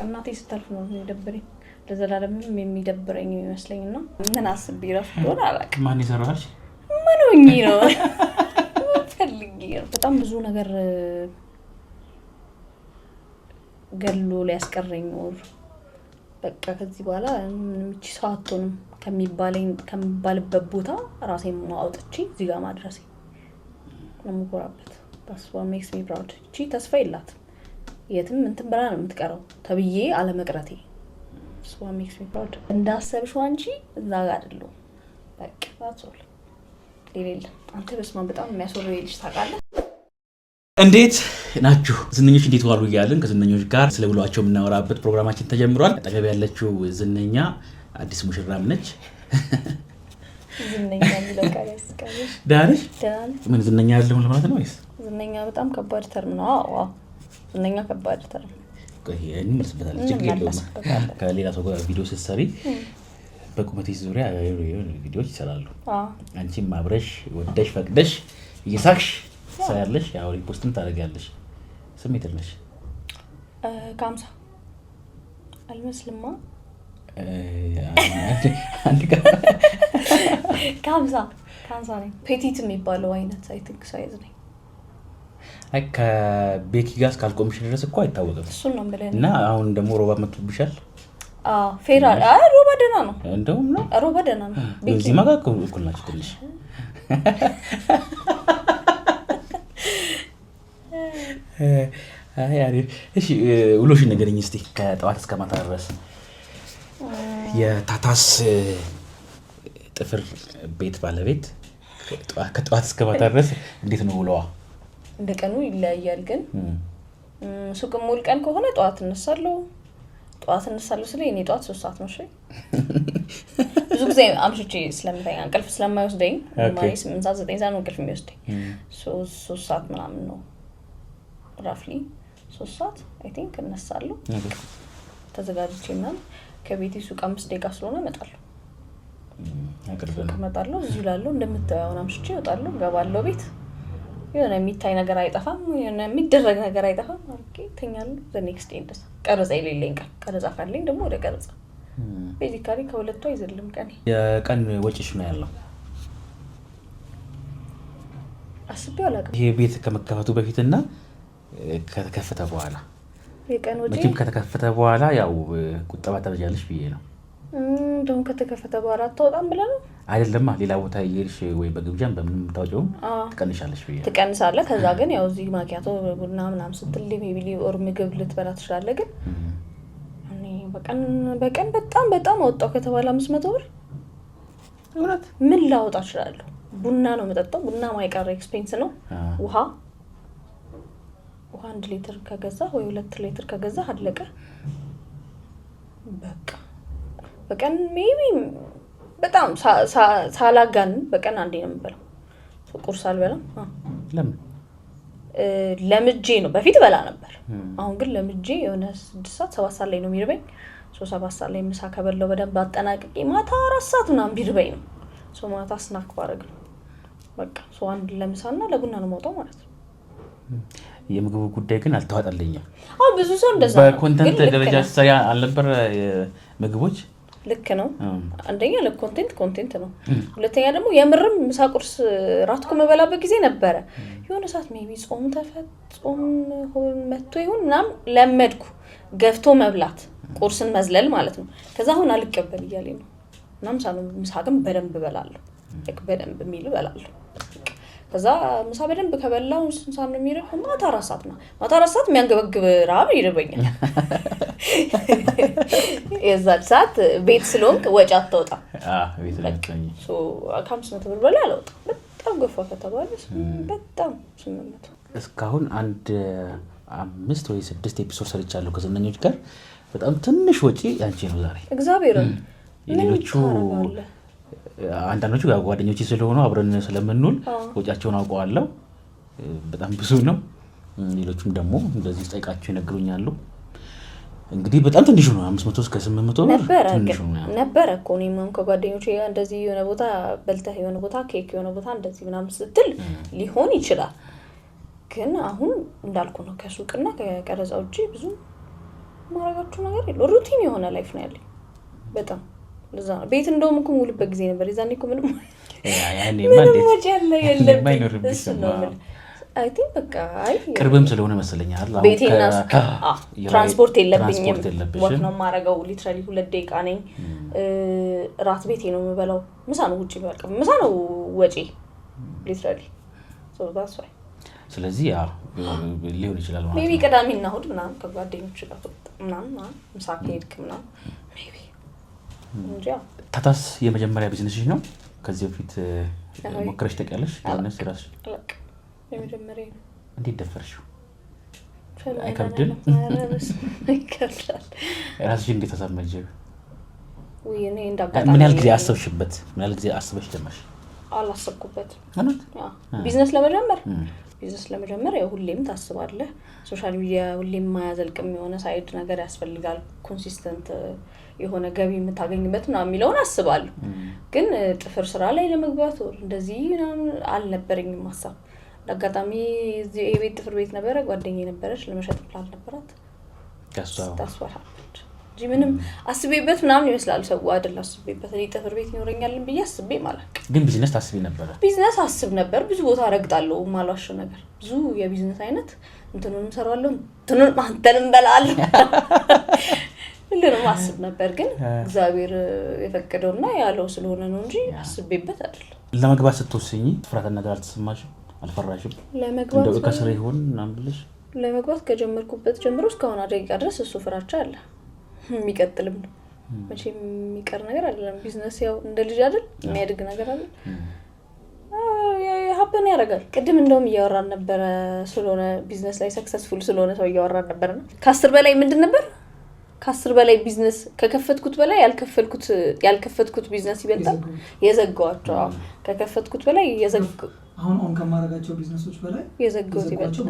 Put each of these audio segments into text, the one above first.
እናቴ ስተልፍ ነው የሚደብረኝ ለዘላለምም የሚደብረኝ ይመስለኝና ምን አስብ ይረፍዶር አላቅ ማን ይሰራልሽ ምን ሆኜ ነው ፈልጊ በጣም ብዙ ነገር ገሎ ሊያስቀረኝ ነው በቃ ከዚህ በኋላ ምንጭ ሰዓቱንም ከሚባልበት ቦታ ራሴን ማውጣቼ እዚህ ጋር ማድረሴ ነው የምቆራበት that's what makes me proud እቺ ተስፋ ይላት የትም እንትን ብላ ነው የምትቀረው ተብዬ አለመቅረቴ that's what makes me proud እንዳሰብሽው አንቺ እዛ ጋር አይደለም በቃ that's all ሌላ አንተ በስማ በጣም የሚያስወርው ልጅ ታውቃለህ እንዴት ናችሁ ዝነኞች እንዴት ዋሉ ይያልን ከዝነኞች ጋር ስለብሏቸው እናወራበት ፕሮግራማችን ተጀምሯል አጠገብ ያለችው ዝነኛ አዲስ ሙሽራም ነች ዝነኛ ቢለቃ ያስቀርሽ ዳርሽ ምን ዝነኛ አይደለም ለማለት ነው ወይስ ዝነኛ በጣም ከባድ ተርም ነው አዎ ዝነኛ ከባድ ተርም ቆይ እንመርስበታል ችግር የለውም ከሌላ ሰው ጋር ቪዲዮ ስትሰሪ በቁመቴ ዙሪያ ቪዲዮዎች ይሰራሉ አንቺም አብረሽ ወደሽ ፈቅደሽ እየሳቅሽ ሳያለሽ ያው ሪፖስትን ታደርጋለሽ ስሜት ነሽ ካምሳ አልመስልማ አንድ ካምሳ ነኝ ፔቲት የሚባለው አይነት አይ ቲንክ ሳይዝ ነኝ አይ ከቤኪ ጋር ካልቆምሽ ድረስ እኮ አይታወቅም እሱ ነው ማለት እና አሁን ደግሞ ሮባ መጥቶብሻል ፌራ ሮባ ደና ነው እንደውም ነው ሮባ ደና ነው በዚህ ማጋኩ እኩል ናችሁ ትንሽ አይ እሺ ውሎሽ ነገርኝ እስቲ ከጠዋት እስከ ማታ ድረስ የታታስ ጥፍር ቤት ባለቤት ከጠዋት እስከ ማታ ድረስ እንዴት ነው ውሎዋ እንደቀኑ ይለያያል ግን ሱቅ ሙሉ ቀን ከሆነ ጠዋት እንሳለሁ ስለ እኔ ጠዋት 3 ሰዓት ነው እሺ ብዙ ጊዜ አምሽቼ ስለምተኛ እንቅልፍ ስለማይወስደኝ ማለት 8 ሰዓት 9 ሰዓት ነው እንቅልፍ የሚወስደኝ 3 ሰዓት ምናምን ነው ራፍሊ 3 ሰዓት አይ ቲንክ እነሳለሁ ተዘጋጅቼና ከቤቴ ሱቅ 5 ደቂቃ ስለሆነ እመጣለሁ እመጣለሁ እዚህ ላለው እንደምታየው አምሽቼ እወጣለሁ ገባለሁ ቤት የሆነ የሚታይ ነገር አይጠፋም የሆነ የሚደረግ ነገር አይጠፋም ኦኬ ተኛለሁ the next day እንደዛ ቀረጻ የሌለኝ ቀረጻ ካለኝ ደግሞ ወደ ቀረጻ ቤዚካሊ ከሁለቱ አይዘልም ቀን የቀን ወጪሽ ነው ያለው አስቤው አላውቅም ይሄ ቤት ከመከፈቱ በፊትና ከተከፈተ በኋላ የቀን ወጪ መቼም ከተከፈተ በኋላ ያው ቁጠባ ተበጃለሽ ብዬ ነው እንደውም ከተከፈተ በኋላ አታወጣም ብለህ ነው አይደለም ሌላ ቦታ ይርሽ ወይ በግብጃም በምንም ታውቂው ትቀንሻለሽ ብዬ ትቀንሳለህ ከዛ ግን ያው እዚህ ማኪያቶ ቡና ምናምን ስትል ሜቢ ኦር ምግብ ልትበላ ትችላለህ ግን እኔ በቀን በጣም አወጣው ከተባለ 500 ብር እውነት ምን ላወጣ እችላለሁ ቡና ነው መጠጣው ቡና ማይቀር ኤክስፔንስ ነው ውሃ 1 ሊትር ከገዛ ወይ 2 ሊትር ከገዛ አለቀ በቀን ሜቢ በጣም ሳላጋን በቀን አንዴ ነው የምበላው ቁርስ አልበላም ለምን ለምጄ ነው በፊት በላ ነበር አሁን ግን ለምጄ የሆነ 6 ሰዓት 7 ሰዓት ላይ ነው የሚርበኝ 7 ሰዓት ላይ ምሳ ከበላው በደንብ አጠናቅቄ ማታ 4 ሰዓት ምናምን ቢርበኝ ነው ማታ ስናክ ባረግ ነው በቃ አንድ ለምሳና ለቡና ነው የማውጣው ማለት ነው የምግቡ ጉዳይ ግን አልተዋጣልኝም ብዙ ሰው እንደዛ በኮንተንት ደረጃ ሰያ አልነበር ምግቦች ልክ ነው አንደኛ ለኮንቴንት ነው ሁለተኛ ደግሞ የምርም ምሳ ቁርስ ራት ከመበላበት ጊዜ ነበር የሆነ ሰዓት ሜቢ ጾም መጥቶ ይሁን ምናምን ለመድኩ ገፍቶ መብላት ቁርስን መዝለል ማለት ነው ከዛ አሁን አልቀበል ይያለኝ ነው ምናምን ምሳ ግን በደንብ በላለሁ በደንብ የሚል በላለሁ ከዛ ምሳ በደንብ ከበላው እንሳን ነው የሚረፈው ማታ 4 ሰዓት ነው ማታ 4 ሰዓት የሚያንገበግብ ራብ ይርበኛል የዛን ሰዓት ቤት ስለሆንክ ወጪ አትወጣ ቤት ለቀኝ አካምስ ነው ብር በላለው በጣም ገፋ ከተባለ በጣም 800 እስካሁን 5 ወይ 6 ኤፒሶድ ሰርቻለሁ ከዝነኞች ጋር በጣም ትንሽ ወጪ ያንቺ ነው ዛሬ እግዚአብሔርን ሌሎቹ አንዳንዶቹ ጓደኞቼ ስለሆኑ አብረን ስለምንውል ወጫቸውን አውቀዋለሁ በጣም ብዙ ነው ሌሎቹም ደግሞ እንደዚህ ጠይቃቸው ይነግሩኛል እንግዲህ በጣም ትንሽ ነው 500 እስከ 800 ነበር እኮ እኔም ከጓደኞቼ እንደዚህ የሆነ ቦታ በልተህ የሆነ ቦታ ኬክ የሆነ ቦታ እንደዚህ ምናምን ስትል ሊሆን ይችላል ግን አሁን እንዳልኩ ነው ከሱቅና ከቀረጻው እጂ ብዙ ማረጋችሁ ነገር የለው ሩቲን የሆነ ላይፍ ነው ያለኝ በጣም ለዛ ነው ቤት እንደውም እኮ ሙሉበት ጊዜ ነበር የዛኔ እኮ ምንም ያኔ ወጪ ያለ የለም እሱ ነው አይ ቲንክ በቃ አይ ቅርብም ስለሆነ መሰለኛል አሁን ቤቴና ትራንስፖርት የለብኝም ወክ ነው ማረጋው ሊትራሊ 2 ደቂቃ ነኝ ራት ቤቴ ነው የምበላው ምሳ ነው ውጪ በቃ ምሳ ነው ወጪ ሊትራሊ ሶ that's why ስለዚህ ያ ሊሆን ይችላል ማለት ነው ሜቢ ቅዳሜና እሑድ ምናምን ከጓደኞች ጋር ምናምን ምሳ ከሄድክ ምናምን ሜቢ እንጃ ታታስ የመጀመሪያ ቢዝነስሽ ነው ከዚህ በፊት ሞክረሽ ታውቂያለሽ ቢዝነስ ራስሽ የመጀመሪያ እንዴት ደፈርሽው አይከብድም ይከብዳል ራስሽ እንዴት ተሰማጀው ወይ እኔ እንዳጋጣሚ ምን ያህል ጊዜ አሰብሽበት ምን ያህል ጊዜ አስበሽ ጀመርሽ አላሰብኩበት ማለት ቢዝነስ ለመጀመር ያው ሁሌም ታስባለህ ሶሻል ሚዲያ ሁሌም ማያዘልቅም የሆነ ሳይድ ነገር ያስፈልጋል ኮንሲስተንት የሆነ ገቢ የምታገኝበት ነው የሚለውን አስባለሁ ግን ጥፍር ስራ ላይ ለመግባት ወር እንደዚህ አልነበረኝም ሐሳብ ለአጋጣሚ እዚህ የቤት ጥፍር ቤት ነበረ ጓደኛዬ ነበረች ለመሸጥ ፕላን ነበራት ታስዋል ምንም አስቤበት ምናምን ይመስላል ሰው አይደል አስቤበት እኔ ጥፍር ቤት ይኖረኛልን ብዬ አስቤ ማለት ግን ቢዝነስ ታስቢ ነበር ቢዝነስ አስብ ነበር ብዙ ቦታ ረግጣለሁ ማላሽው ነገር ብዙ የቢዝነስ አይነት እንትኑንም ሰራዋለሁ እንትኑን ማንተንም በላል ሁሉንም አስብ ነበር ግን እግዚአብሔር የፈቀደውና ያለው ስለሆነ ነው እንጂ አስቤበት አይደል ለመግባት ስትወስኚ ፍራታ ነገር አልተሰማሽም አልፈራሽም ለመግባት እንደው ከስራ ይሆን ምናምን ብለሽ ለመግባት ከጀመርኩበት ጀምሮ እስካሁን ደቂቃ ድረስ እሱ ፍራቻ አለ የሚቀጥልም ነው መቼም የሚቀር ነገር አይደለም ቢዝነስ ያው እንደ ልጅ አይደል የሚያድግ ነገር አይደል ሀብን ያደርጋል ቅድም እንደውም እያወራን ነበር ስለሆነ ቢዝነስ ላይ ሰክሰስፉል ስለሆነ ሰው እያወራን ነበርና ከ10 በላይ ምንድን ነበር ከ10 በላይ ቢዝነስ ከከፈትኩት በላይ ያልከፈትኩት ቢዝነስ ይበልጣል የዘጋዋቸው ከከፈትኩት በላይ የዘጋው አሁን ከማረጋቸው ቢዝነሶች በላይ የዘጋው ይበልጣል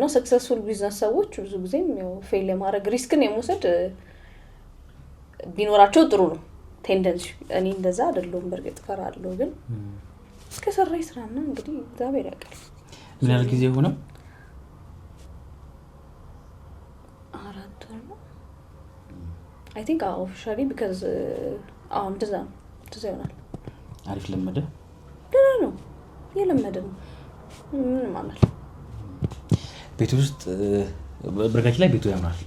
ነው ሰክሰስፉል ቢዝነስ ሰዎች ብዙ ጊዜም ያው ፌል ለማድረግ ሪስክን የመውሰድ ቢኖራቸው ጥሩ ነው ቴንደንሲ እኔ እንደዛ አይደለም በርግጥ ፈራለሁ ግን ከሰራይ ስራና እንግዲህ እግዚአብሔር ያውቃል ምን ያህል ጊዜ ሆነ 4 ወር ነው I think officially because እንደዛ ይሆናል አሪፍ ለመደ ነው የለመደ ነው ምን ማለት ቤት ውስጥ በርካች ላይ ቤቱ ያምራል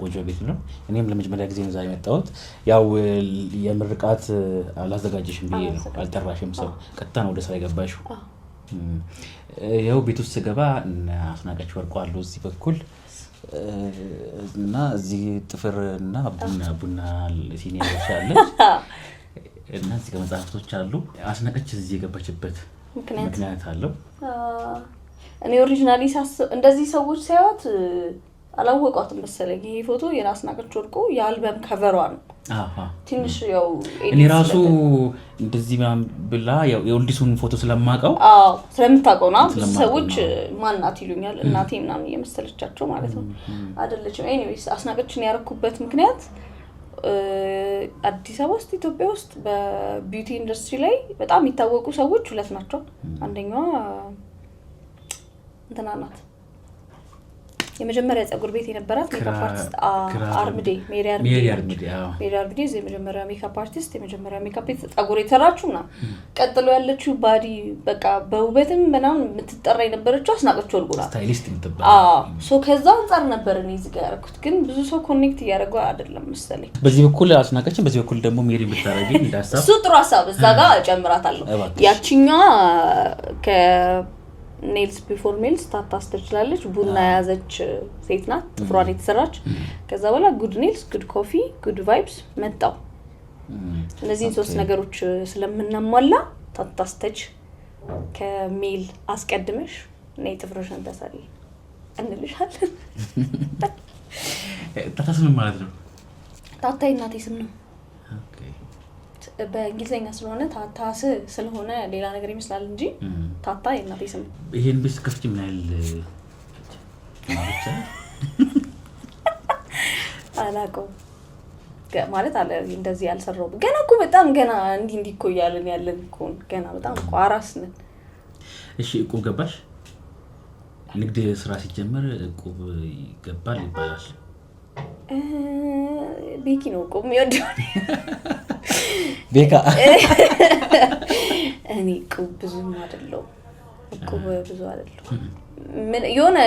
ቆንጆ ቤት ነው እኔም ለመጀመሪያ ጊዜ ነው ዛሬ መጣሁት ያው የምርቃት አላዘጋጀሽም ብዬ ነው አልጠራሽም ሰው ቀጥታ ነው ወደ ስራ የገባሽው ያው ቤት ውስጥ ገባ አስናቀች ወርቁ አሉ እዚህ በኩል እና እዚህ ጥፍርና ቡና ሲኒያሽ አለ እና እዚህ ከመጽሐፍቶች አሉ አስናቀች እዚህ የገባችበት ምክንያት አለው እኔ ኦሪጂናሊ እንደዚህ ሰዎች ሳይወት አላወቋትም መሰለኝ ይሄ ፎቶ የናስናቀች ወርቁ የአልበም ከቨሯ ነው ትንሽ ያው እኔ ራሱ እንደዚህ ብላ ያው የኦልዲሱን ፎቶ ስለማቀው ስለምታውቀው ነው ሰዎች ማናት ይሉኛል እናቴ ምናምን እየመሰለቻቸው ማለት ነው አይደለችም ኤኒዌይስ አስናቀችን ያረኩበት ምክንያት አዲስ አበባ ውስጥ ኢትዮጵያ ውስጥ በቢዩቲ ኢንደስትሪ ላይ በጣም የሚታወቁ ሰዎች ሁለት ናቸው አንደኛው እንትናናት የመጀመሪያ ጸጉር ቤት የነበራት ሜካፕ አርቲስት አርምዴ ሜሪ አርምዴ የመጀመሪያ ሜካፕ አርቲስት የመጀመሪያ ሜካፕ ጸጉር የተራቹና ቀጥሎ ያለችው ባዲ በቃ በውበትም በናም የምትጠራ የነበረችው አስናቀች ወርቁ ናት ስታይሊስት የምትባል ሶ ከዛ አንፃር ነበር እኔ እዚህ ጋር ያረኩት ግን ብዙ ሰው ኮኔክት ያደርገው አይደለም መሰለኝ በዚህ በኩል አስናቀችን በዚህ በኩል ደግሞ ሜሪ ብታረጊ እንዳሳብ እሱ ጥሩ ሐሳብ እዛ ጋር ጨምራታለሁ ያቺኛዋ ኔልስ ቢፎር ሜልስ ታታስ ትችላለች ቡና ያዘች ሴት ናት ጥፍሯን የተሰራች ከዛ በኋላ ጉድ ኔልስ ጉድ ኮፊ ጉድ ቫይብስ መጣው እነዚህ ሶስት ነገሮች ስለምናሟላ ታታስ ተች ከሜል አስቀድመሽ ነይ ጥፍርሽን ተሰሪ እንልሻለን ታታስ ምን ማለት ነው ታታይ እናቴ ስም ነው ኦኬ በእንግሊዘኛ ስለሆነ ታታስ ስለሆነ ሌላ ነገር ይመስላል እንጂ ታታ የእናቴ ስም ይሄን ቢስ ከፍቺ ምን ያህል ማለት አላውቀውም ማለት አለ እንደዚህ ያልሰራው ገና እኮ በጣም ገና እንዲህ እኮ ያለን እኮ ገና በጣም እኮ አራስ ነን እሺ እኮ ገባሽ ንግድ ስራ ሲጀመር እቁብ ይገባል ይባላል። ቤኪ ነው እቁብ የሚወደው። ቤካ እኔ እቁብ ብዙም አይደለሁም። እቁብ ብዙ አይደለሁም። ምን የሆነ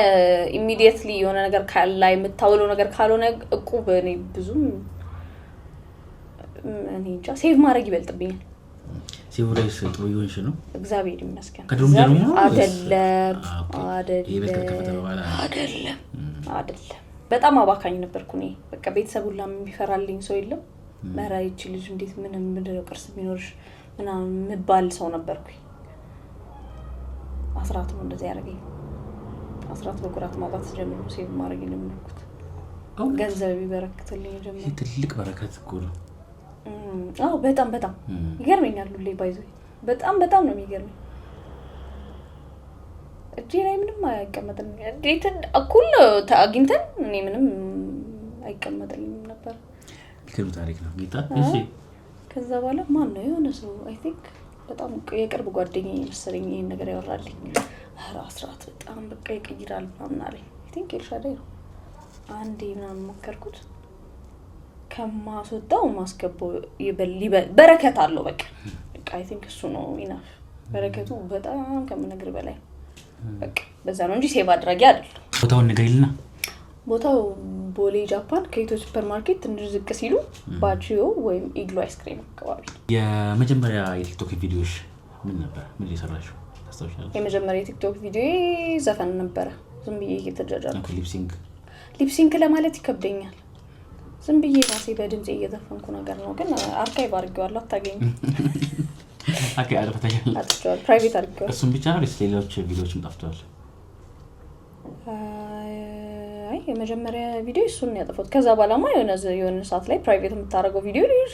ኢሚዲየትሊ የሆነ ነገር ላይ የምታውለው ነገር ካልሆነ እቁብ እኔ ብዙም እኔ እንጃ ሴቭ ማድረግ ይበልጥብኛል። ሴቭ ላይ ጥሩ ይሆንሽ ነው እግዚአብሔር ይመስገን። ከድሮም ጀምሮ አይደለም በጣም አባካኝ ነበርኩ እኔ። በቃ ቤተሰብ ሁላ የሚፈራልኝ ሰው የለም። መራይች ልጅ እንዴት ምንድነው ቅርስ ቢኖርሽ ምናምን ምባል ሰው ነበርኩኝ። አስራት ነው እንደዚህ ያደረገኝ። አስራት በኩራት ማውጣት ጀምሮ ሴቭ ማድረግ የጀመርኩት ገንዘብ ይበረክትልኝ ጀምሮ። ይሄ ትልቅ በረከት እኮ ነው። አዎ በጣም ይገርመኛል። ሁሌ ባይዘው በጣም ነው የሚገርመኝ። እጄ ላይ ምንም አይቀመጥም። እንዴት እኩል አግኝተን እኔ ምንም አይቀመጥልኝም ነበር። ይከሩ ታሪክ ነው ጌታ። እሺ ከዛ በኋላ ማን ነው የሆነ ሰው አይ ቲንክ በጣም የቅርብ ጓደኛዬ መሰለኝ ይሄን ነገር ያወራልኝ። አስራት በጣም በቃ ይቀይራል ምናምን አለኝ። አይ ቲንክ ኤልሻዳይ ነው አንዴ ምናምን ሞከርኩት። ከማስወጣው ማስገባው በረከት አለው። በቃ አይ ቲንክ እሱ ነው ኢናፍ በረከቱ በጣም ከምነግር በላይ በቃ በዛ ነው እንጂ ሴቭ አድራጊ አይደለም። ቦታውን ንገሪልና። ቦታው ቦሌ ጃፓን ከኢትዮ ሱፐርማርኬት ትንሽ ዝቅ ሲሉ ባቺዮ ወይም ኢግሎ አይስክሪም አካባቢ። የመጀመሪያ የቲክቶክ ቪዲዮሽ ምን ነበር? ምን እየሰራሽው ታስታውሻለሽ? የመጀመሪያ የቲክቶክ ቪዲዮ ዘፈን ነበር። ዝም ብዬ እየተጃጃልኩ ሊፕሲንክ ለማለት ይከብደኛል። ዝም ብዬ ራሴ በድምጽ እየዘፈንኩ ነገር ነው። ግን አርካይቭ አድርጌዋለሁ አታገኙም። አጥቷል ፕራይቬት አድርጌዋለሁ። እሱም ብቻ ነው ሌሎች ቪዲዮዎችም ጠፍተዋል? አይ የመጀመሪያ ቪዲዮ እሱን ነው ያጠፋሁት። ከዛ በኋላማ የሆነ ሰዓት ላይ ፕራይቬት የምታደርገው ቪዲዮ ልጅ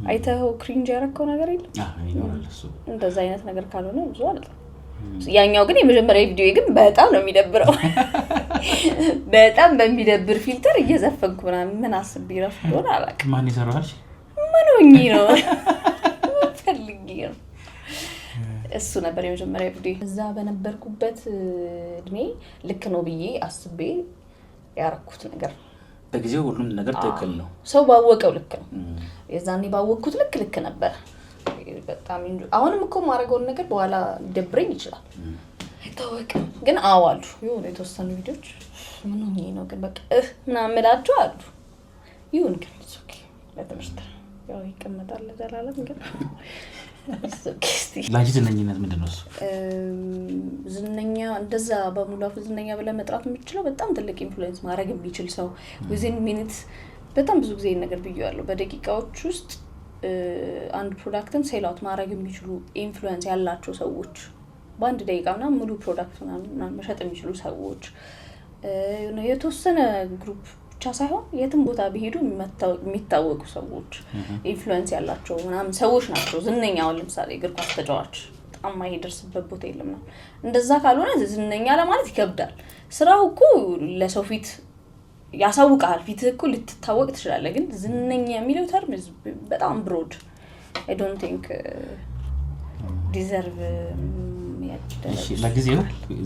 አይተኸው ክሪንጅ ያደረከው ነገር የለም? ይኖራል እሱ። እንደዛ አይነት ነገር ካልሆነ ብዙ አልጠፋም። ያኛው ግን የመጀመሪያ ቪዲዮ ግን በጣም ነው የሚደብረው። በጣም በሚደብር ፊልተር እየዘፈንኩ ምን አስቤ ረፍ ሆነ አላውቅም። ማን ይሰራልሽ? ምን ሆኜ ነው ፈልጌ ነው። እሱ ነበር የመጀመሪያ ቪዲዮ። እዛ በነበርኩበት እድሜ ልክ ነው ብዬ አስቤ ያረኩት ነገር። በጊዜው ሁሉም ነገር ትክክል ነው። ሰው ባወቀው ልክ ነው። የዛኔ ባወቅኩት ልክ ነበር። በጣም አሁንም እኮ ማረጋውን ነገር በኋላ ሊደብረኝ ይችላል አይታወቅም። ግን አዋሉ ይሁን የተወሰኑ ቪዲዮዎች ምን ሆኜ ነው ግን በቃ ምናምን እላቸው አሉ። ይሁን ግን ኦኬ ለተመስጠ ያው ይቀመጣል ዘላለም። ግን ላንቺ ዝነኝነት ምንድነው? እሱ ዝነኛ እንደዛ በሙላፍ ዝነኛ ብለህ መጥራት የምትችለው በጣም ትልቅ ኢንፍሉዌንስ ማድረግ የሚችል ሰው within minutes በጣም ብዙ ጊዜ ነገር ብየዋለሁ። በደቂቃዎች ውስጥ አንድ ፕሮዳክትን ሴል አውት ማድረግ የሚችሉ ኢንፍሉዌንስ ያላቸው ሰዎች በአንድ ደቂቃና ሙሉ ፕሮዳክት ምናምን መሸጥ የሚችሉ ሰዎች የተወሰነ ግሩፕ ብቻ ሳይሆን የትም ቦታ ቢሄዱ የሚታወቁ ሰዎች ኢንፍሉዌንስ ያላቸው ምናምን ሰዎች ናቸው ዝነኛው። ለምሳሌ እግር ኳስ ተጫዋች በጣም ማይደርስበት ቦታ የለም ነው። እንደዛ ካልሆነ ዝነኛ ለማለት ይከብዳል። ስራው እኮ ለሰው ፊት ያሳውቃል። ፊት እኮ ልትታወቅ ትችላለህ። ግን ዝነኛ የሚለው ተርም በጣም ብሮድ I don't think deserve እሺ ለጊዜው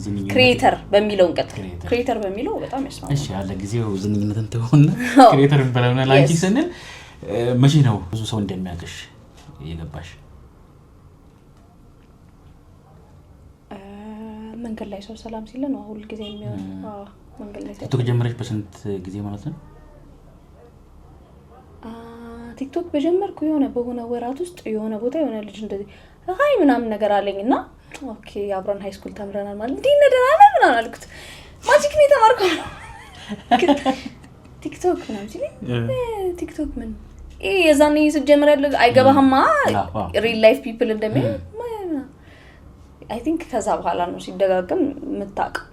ዝነኝነት ክሬተር በሚለው እንቀጥ ክሬተር በሚለው በጣም ያስማማል። እሺ ለጊዜው ዝነኝነትን ተሆነ ክሬተርን በለውና ላንቺ ስንል መቼ ነው ብዙ ሰው እንደሚያውቅሽ የገባሽ? መንገድ ላይ ሰው ሰላም ሲል ነው ሁሉ ጊዜ የሚሆን። መንገድ ላይ ቲክቶክ ጀመረሽ በስንት ጊዜ ማለት ነው? ቲክቶክ በጀመርኩ በሆነ ወራት ውስጥ የሆነ ቦታ የሆነ ልጅ እንደዚህ ሃይ ምናምን ነገር አለኝና ኦኬ አብረን ሃይ ስኩል ተምረናል ማለት እንዴ እንደራና ምናምን አልኩት። ማጂክ ነው የተማርከው? ቲክቶክ ምናምን ሲል ቲክቶክ ምን የዛኔ ሲጀመር ያለ አይገባህማ ሪል ላይፍ ፒፕል እንደሚል አይ ቲንክ ከዛ በኋላ ነው ሲደጋገም የምታውቀው።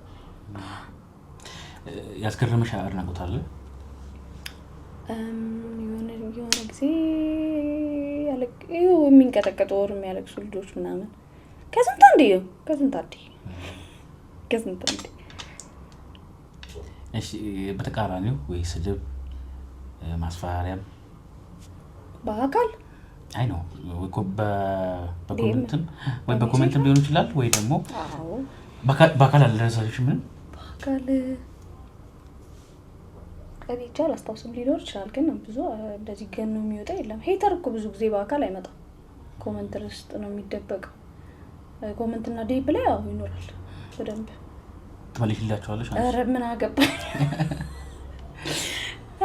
ያስገረመሽ አድናቆት አለ? የሆነ ጊዜ የሚንቀጠቀጡ ወር የሚያለቅሱ ልጆች ምናምን ከስንት አንዴ እሺ በተቃራኒው ወይ ስድብ ማስፈራሪያም በአካል አይ ነው በኮሜንትም ሊሆን ይችላል ወይ ደግሞ በአካል አልደረሳችሁም? ምን በአካል ቀዲቻ አላስታውስም ሊኖር ይችላል ግን ብዙ እንደዚህ ገን ነው የሚወጣ የለም ሄተር እኮ ብዙ ጊዜ በአካል አይመጣም ኮሜንት ውስጥ ነው የሚደበቀው ኮሜንት እና ዲፕ ላይ አው ይኖራል በደንብ ትመልሽላችኋለሽ አረ ምን አገባኝ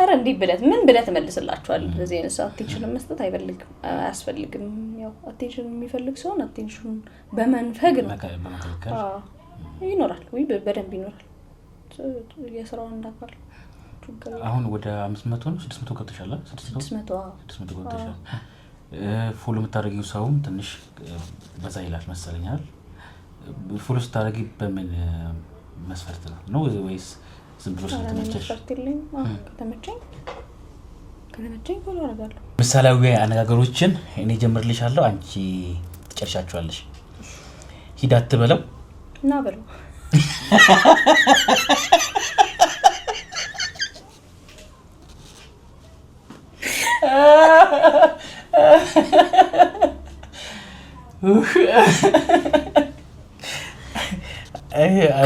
አረ እንዴ ምን ብለህ ትመልስላችኋል በዚህ አይነት ሰዓት አቴንሽን መስጠት አያስፈልግም ያው አቴንሽን የሚፈልግ ሰው አቴንሽን በመንፈግ ነው ይኖራል ወይ በደንብ ይኖራል የስራው እንዳካል አሁን ወደ 500 ነው 600 ገብተሻል 600 ገብተሻል ፉል የምታደርጊው ሰውም ትንሽ በዛ ይላል መሰለኛል ፉል ስታደርጊ በምን መስፈርት ነው ወይስ ዝም ብሎ ስለተመቸሽ ከተመቸኝ ፎሎ አደርጋለሁ ምሳሌያዊ አነጋገሮችን እኔ ጀምርልሻለሁ አንቺ ትጨርሻቸዋለሽ ሂድ አትበለው እና በለው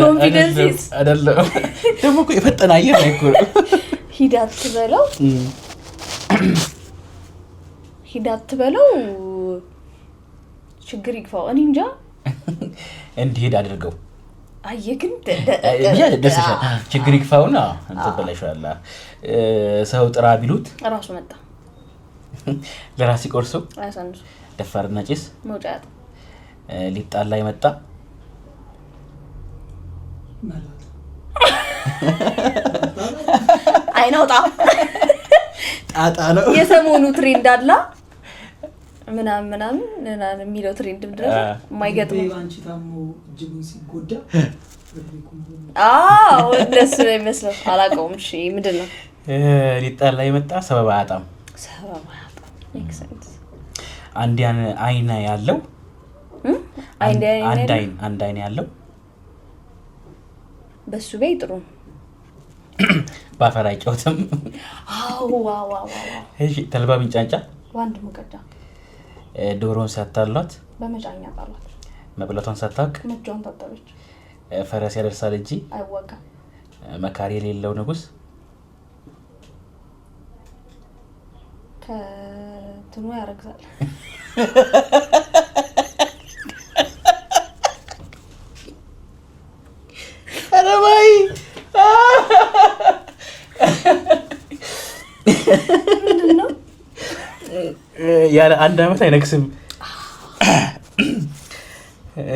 ኮንፊደንስ አይደለም ደግሞ እኮ የፈጠነ አየር አይቆር ሂዳት በለው ችግር ይግፋው እኔ እንጃ እንዲሄድ አድርገው አየግን ደስሻ ችግር ይግፋውና አንተ በለሽዋላ ሰው ጥራ ቢሉት ራሱ መጣ ለራሲ ቆርሶ አያሳንሱ ደፋርና ጭስ መውጫት ሊጣላ ይመጣ ማለት አይናውጣ ጣጣ ነው የሰሞኑ ትሬንድ አላ ምናምን የሚለው ትሬንድ ድረስ ማይገጥም ባንቺ ታሞ ጅቡን ሲጎዳ እንደሱ ነው የሚመስለው አላውቀውም እሺ ምንድነው ሊጣላ ይመጣ ሰበብ አያጣም ኤክሰንት አንዲያን አይና ያለው አንድ አይን ያለው በሱ ቤት ጥሩ ባፈራ አይጮትም ዋው እሺ ተልባ ሚጫንጫ ዋንድ ሙቀጫ ዶሮን ሳታሏት በመጫኛ ጣሏት መብላቷን ሳታውቅ መጫን ታጠበች ፈረስ ያደርሳል እንጂ አይወጋ መካሪ የሌለው ንጉስ ከትኑ ያረግዛል አረባይ ምንድነው ያለ አንድ አመት አይነክስም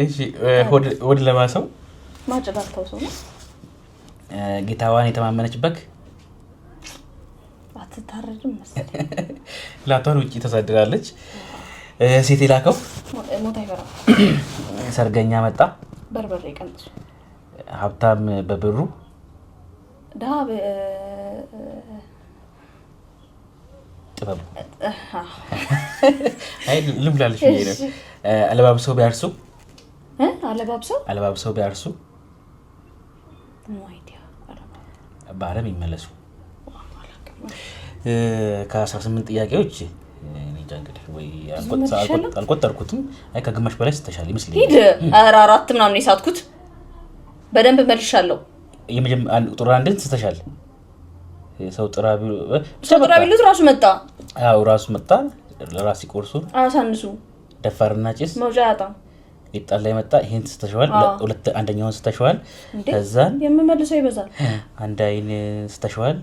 እሺ ወደ ለማሰው ማጨዳታው ሰው ነው ጌታዋን የተማመነችበት አትታረድም መሰለኝ ላቷን ውጪ ተሳድራለች ሴት ይላከው ሞት አይፈራ ሰርገኛ መጣ በርበሬ ቀንጥሱ ሀብታም በብሩ ዳብ ጥበብ አይ ልምላለሽ ነው አለባብሰው ቢያርሱ አለባብሰው ቢያርሱ አይዲያ ባረም ይመለሱ ከ18 ጥያቄዎች እኔ እንግዲህ ወይ አልቆጠርኩትም አይ ከግማሽ በላይ ስተሻል ይመስልኝ ሂድ ኧረ አራት ምናምን የሳትኩት በደንብ መልሻለሁ ጡራ አንድን ስተሻል ሰው ጥራ ቢሉት ራሱ መጣ አው ራሱ መጣ ለራሲ ቆርሱ አሳንሱ ደፋርና ጭስ መውጫ ያጣ ይጣላ ይመጣ ይሄን ስተሻዋል ሁለት አንደኛውን ስተሻዋል ከዛን የምመልሰው ይበዛል አንድ አይን ስተሻዋል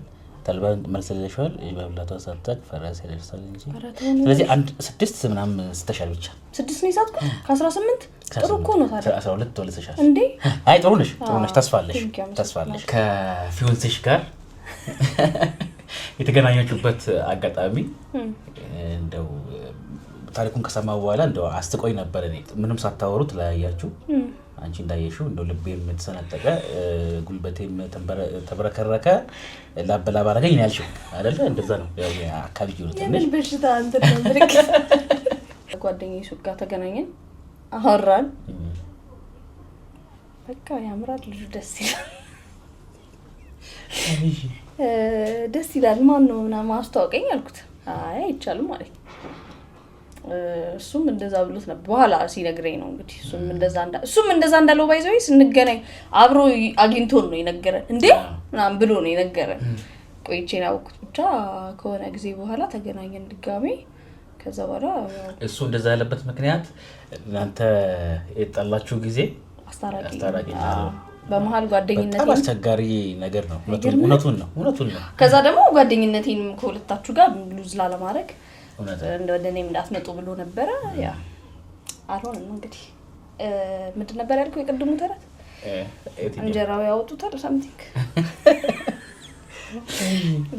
ተልባ መልሰለሽዋል ይበብላቷ ሳታቅ ፈራስ ያደርሳል እንጂ ስለዚህ አንድ 6 ምናምን ስተሻል ብቻ 6 ነው ይሳትኩ ከ18 ጥሩ እኮ ነው ታዲያ 12 ወለሰሻል እንዴ አይ ጥሩ ነሽ ተስፋለሽ ከፊዮንሴሽ ጋር የተገናኛችሁበት አጋጣሚ እንደው ታሪኩን ከሰማው በኋላ እንደው አስተቆይ ነበር እኔ ምንም ሳታወሩት ለያያችሁ አንቺ እንዳየሽው እንደው ልቤም ተሰነጠቀ ጉልበቴም ተበረከረከ ላበላ ባረገኝ ያልሽው አይደለ እንደዛ ነው ያው አካባቢ ነው ትንሽ በሽታ አንተ ተምርክ ጓደኛዬ ሱቅ ጋር ተገናኘን አወራን በቃ ያምራል ልጅ ደስ ይላል ማን ነው እና ማስተዋወቀኝ አልኩት አይ አይቻልም ማለት እሱም እንደዛ ብሎት ነበር በኋላ ሲነግረኝ ነው እንግዲህ እሱም እንደዛ እንዳለው ባይዘው ስንገናኝ አብሮ አግኝቶን ነው የነገረን እንዴ ምናምን ብሎ ነው የነገረን ቆይቼ ነው ብቻ ከሆነ ጊዜ በኋላ ተገናኘን ድጋሜ ከዛ በኋላ እሱ እንደዛ ያለበት ምክንያት እናንተ የጣላችሁ ጊዜ አስታራቂ በመሃል ጓደኝነቴ በጣም አስቸጋሪ ነገር ነው እውነቱን ነው ከዛ ደግሞ ጓደኝነቴንም ከሁለታችሁ ጋር ሉዝ ላለማድረግ እንደወደኔም እንዳትመጡ ብሎ ነበር ያ አልሆነም እንግዲህ ምንድን ነበር ያልከው የቅድሙ ተረት እንጀራው ያወጡታል ሳምቲንግ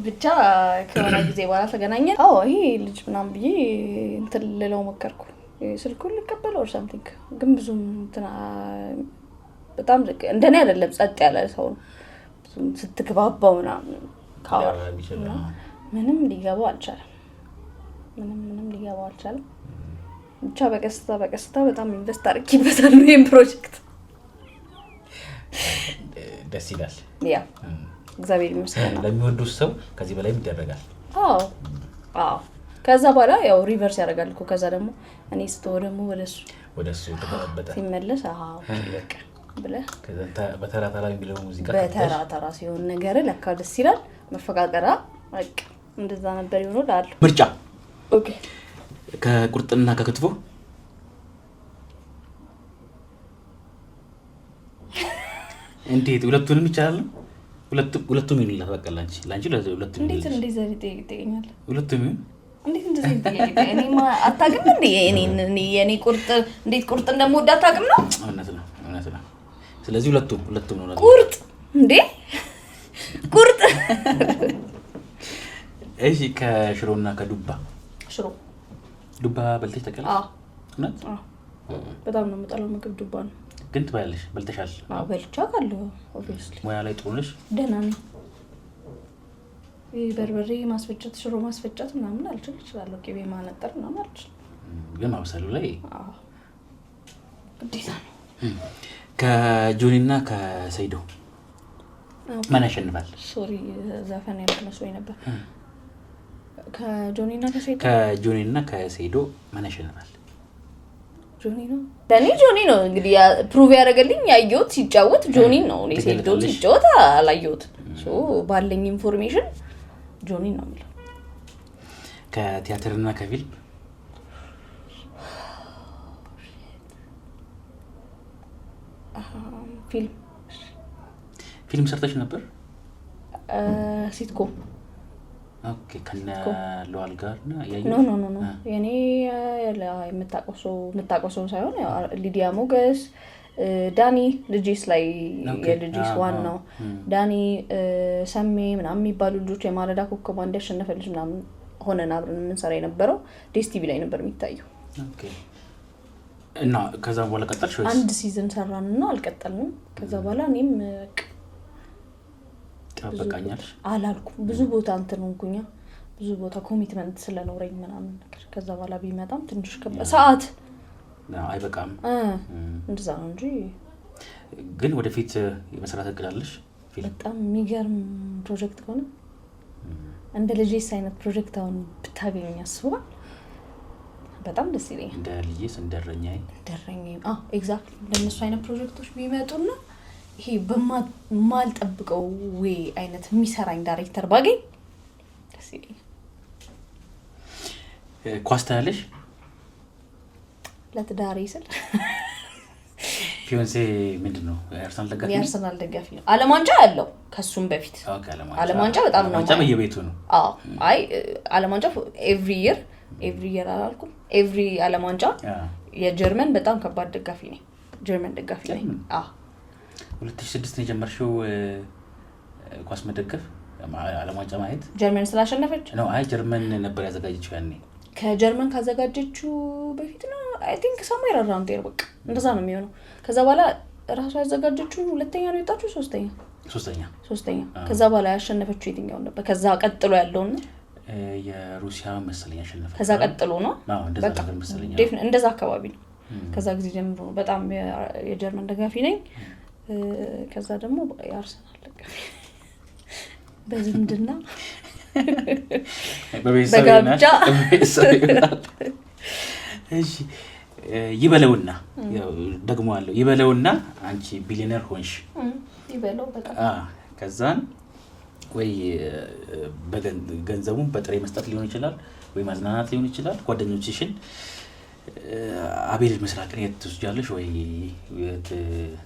ብቻ ከሆነ ጊዜ በኋላ ተገናኘን ይሄ ልጅ ምናምን ብዬ እንትን ልለው ሞከርኩ ስልኩን ልቀበለው or something ግን ብዙም እንትና በጣም እንደኔ አይደለም ጸጥ ያለ ሰው ብዙም ስትግባባው ምናምን ካወራ ምንም ሊገባው አልቻለም ብቻ በቀስታ በጣም ኢንቨስት አድርጌበታለሁ ይሄን ፕሮጀክት ደስ ይላል ያ እግዚአብሔር ይመስገን ለሚወዱት ሰው ከዚህ በላይ ይደረጋል ከዛ በኋላ ያው ሪቨርስ ያደርጋል እኮ ከዛ ደግሞ እኔ ስተው ደግሞ ወደሱ ተቀበጠ ሲመለስ በቃ ብለ ከዛ በተራታራ የሚለው ሙዚቃ በተራታራ ሲሆን ነገር ለካ ደስ ይላል መፈቃቀራ በቃ እንደዛ ነበር ይሆናል ምርጫ ኦኬ ከቁርጥና ከክትፎ እንዴት ሁለቱንም ይቻላል ሁለቱም ይልላል በቃ ላንቺ ሁለቱም እንዴት እንደዛ ይጠይቀኛል ሁለቱም እንዴት እንደዛ ይጠይቀኛል እኔማ አታውቅም እንዴ የኔ ቁርጥ እንዴት ቁርጥ እንደምወድ አታውቅም ነው እውነት ነው ስለዚህ ሁለቱም ነው ቁርጥ እንዴ ቁርጥ እሺ ከሽሮና ከዱባ ሽሮ ዱባ በልተሽ ታውቂያለሽ እውነት በጣም ነው የምጠላው ምግብ ዱባ ነው ግን ትበያለሽ በልተሻል በልቻለሁ obviously ሙያ ላይ ጥሩ ነሽ ደህና ነኝ በርበሬ ማስፈጨት ሽሮ ማስፈጨት ምናምን አልችልም ቅቤ ማነጠር ምናምን አልችልም ግን ማብሰሉ ላይ ግዴታ ነው ከጆኒና ከሰይዶ ማን ያሸንፋል ሶሪ ዘፈን ያልመስሎኝ ነበር ከጆኒና ከሰይዶ ማን ያሸንፋል ጆኒ ነው እንግዲህ ፕሩቭ ያደረገልኝ ያየሁት ሲጫወት ጆኒ ነው እኔ ሰይዶ ሲጫወት አላየሁት ባለኝ ኢንፎርሜሽን ጆኒ ነው የሚለው ከቲያትርና ከፊልም ፊልም ሰርተሽ ነበር ሲትኮም ኦኬ ከነ ለዋል ጋር ነው ኖ የኔ የምታቆሰው ሳይሆን ሊዲያ ሞገስ ዳኒ ልጅስ ላይ የልጅስ ዋን ነው ዳኒ ሰሜ ምናምን የሚባሉ ልጆች የማለዳ ኮከብ አንድ ያሸነፈ ልጅ ምናምን ሆነን አብረን የምንሰራ የነበረው ዲስቲቪ ላይ ነበር የሚታየው ኦኬ እና ከዛ በኋላ ቀጠልሽ ወይስ አንድ ሲዝን ሰራንና አልቀጠልንም ከዛ በኋላ እኔም ተበቃኛለሽ አላልኩም ብዙ ቦታ እንተንኩኛ ብዙ ቦታ ኮሚትመንት ስለኖረኝ ምናምን ነገር ከዛ በኋላ ቢመጣም ትንሽ ሰዓት አይበቃም እንደዛ ነው እንጂ ግን ወደፊት የመስራት እቅዳለሽ በጣም የሚገርም ፕሮጀክት ሆነ እንደ ልጄስ አይነት ፕሮጀክት አሁን ብታገኙኝ አስበዋል በጣም ደስ ይለኛል እንደ ልጄስ እንደረኛዬ ኤግዛክትሊ እንደነሱ አይነት ፕሮጀክቶች ቢመጡና ይሄ በማልጠብቀው ወይ አይነት የሚሰራኝ ዳይሬክተር ባገኝ ደስ ይለኛል ኳስ ታያለሽ ለትዳሬ ስል ፊዮንሴ ምንድነው የአርሰናል ደጋፊ ነው ዓለም ዋንጫ ያለው ከሱም በፊት ዓለም ዋንጫ በጣም ነው ዋንጫ በየቤቱ ነው አይ ዓለም ዋንጫ ኤቭሪ ኢየር አላልኩም ኤቭሪ ዓለም ዋንጫ የጀርመን በጣም ከባድ ደጋፊ ነኝ ጀርመን ደጋፊ ነኝ 2006 ነው የጀመርሽው ኳስ መደገፍ ዓለም ዋንጫ ማየት ጀርመን ስላሸነፈች ነው አይ ጀርመን ነበር ያዘጋጀችው ያኔ ከጀርመን ካዘጋጀችው በፊት ነው አይ ቲንክ somewhere around there በቃ እንደዛ ነው የሚሆነው ከዛ በኋላ ራሷ ያዘጋጀችው ሁለተኛ ነው የወጣችው ሶስተኛ ከዛ በኋላ ያሸነፈችው የትኛው ነበር ከዛ ቀጥሎ ያለው ነው የሩሲያ መሰለኝ ያሸነፈች ከዛ ቀጥሎ ነው እንደዛ ነገር መሰለኝ እንደዛ አካባቢ ነው ከዛ ጊዜ ጀምሮ በጣም የጀርመን ደጋፊ ነኝ ከዛ ደግሞ የአርሰናል ደጋፊ በዝምድና በቤተሰብ እሺ ይበለውና ደግሞ አለው ይበለውና አንቺ ቢሊየነር ሆንሽ ይበለው በቃ ከዛን ወይ በገንዘቡን በጥሬ መስጠት ሊሆን ይችላል ወይ ማዝናናት ሊሆን ይችላል ጓደኞችሽን አቤል መስራቅን የትስጃለሽ ወይ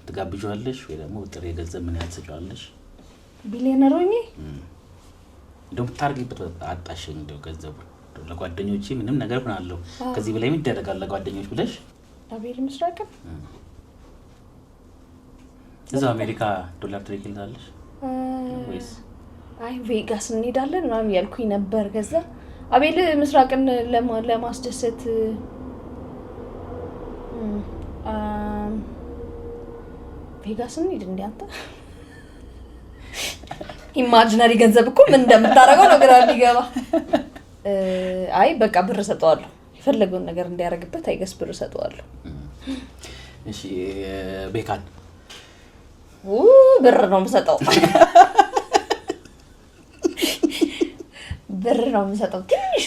ትጋብጃለሽ ወይ ደግሞ ጥሬ ገንዘብ ምን ያትስጃለሽ ቢሊየነር ሆኜ እንደውም ታርጊበት አጣሽ እንደው ገንዘቡ ለጓደኞቼ ምንም ነገር ሆናለሁ ከዚህ በላይ ምን ይደረጋል ለጓደኞች ብለሽ አቤል መስራቅን እዛ አሜሪካ ዶላር ትልኪልታለሽ ወይስ አይ ቬጋስ እንሄዳለን ምናምን ያልኩኝ ነበር ከዛ አቤል መስራቅን ለማስደሰት ቬጋስ እንሂድ እንዴ አንተ ኢማጂነሪ ገንዘብ እኮ ምን እንደምታረገው ነው ግራ ሊገባ አይ በቃ ብር ሰጠዋለሁ የፈለገውን ነገር እንዲያረግበት አይገስ ብር ሰጠዋለሁ እሺ ቤካን ብር ነው የምሰጠው ብር ነው የምሰጠው ትንሽ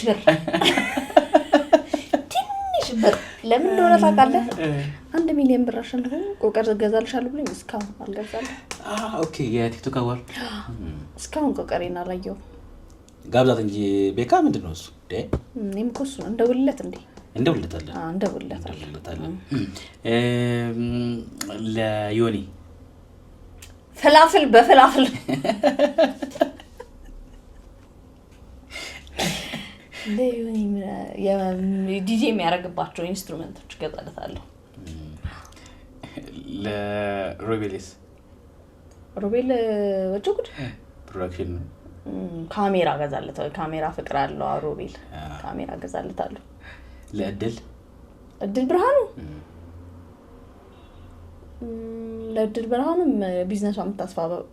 ብር ለምን እንደሆነ ታውቃለህ 1 ሚሊዮን ብር አሸንፎ ቆቀር ገዛልሻለሁ ብለኝ እስካሁን አልገዛልኝ ኦኬ የቲክቶክ አዋር እስካሁን ቆቀሬና ላየው ጋብዛት እንጂ ቤካ ምንድነው እሱ እኔም እኮ እሱ እንደውልለት እንደውልለታለን እንደውልለታለን ለዮኒ ፍላፍል በፍላፍል ለዮኒ ዲጄ የሚያደርግባቸው ኢንስትሩመንቶች ገዛለታለሁ ለሮቤልስ ሮቤል ወጭጉድ ፕሮዳክሽን ካሜራ ገዛለታለሁ ካሜራ ፍቅር አለው ሮቤል ካሜራ ገዛለታለሁ ለእድል ብርሃኑ ለእድል ብርሃኑ ቢዝነሷን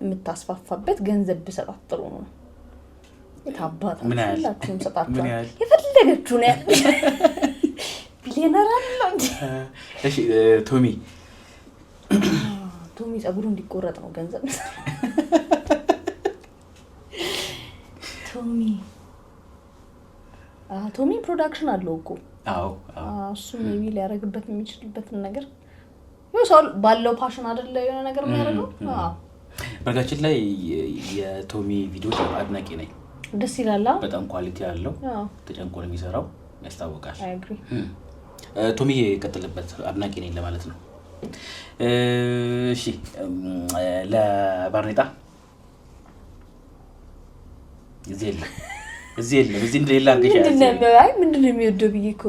የምታስፋፋበት ገንዘብ ብሰጣት ጥሩ ነው የታባታ ሁላችሁም ሰጣችሁ የፈለገችው ነው ቢሊየነር አለው እሺ ቶሚ ጸጉሩ እንዲቆረጥ ነው ገንዘብ ቶሚ ፕሮዳክሽን አለው እኮ እሱ ሜቢ ሊያደርግበት የሚችልበት ነገር ሰው ባለው ፓሽን አይደለ የሆነ ነገር የሚያደርገው በጋችን ላይ የቶሚ ቪዲዮ አድናቂ ነኝ ደስ ይላል በጣም ኳሊቲ ያለው ተጨንቆ ነው የሚሰራው ያስታውቃል አይ አግሪ ቶሚ የቀጥልበት አድናቂ ነኝ ለማለት ነው እሺ ለባርኔጣ እዚህ እንደሌላ አርገሽ ምንድነው የሚወደው ብዬኮ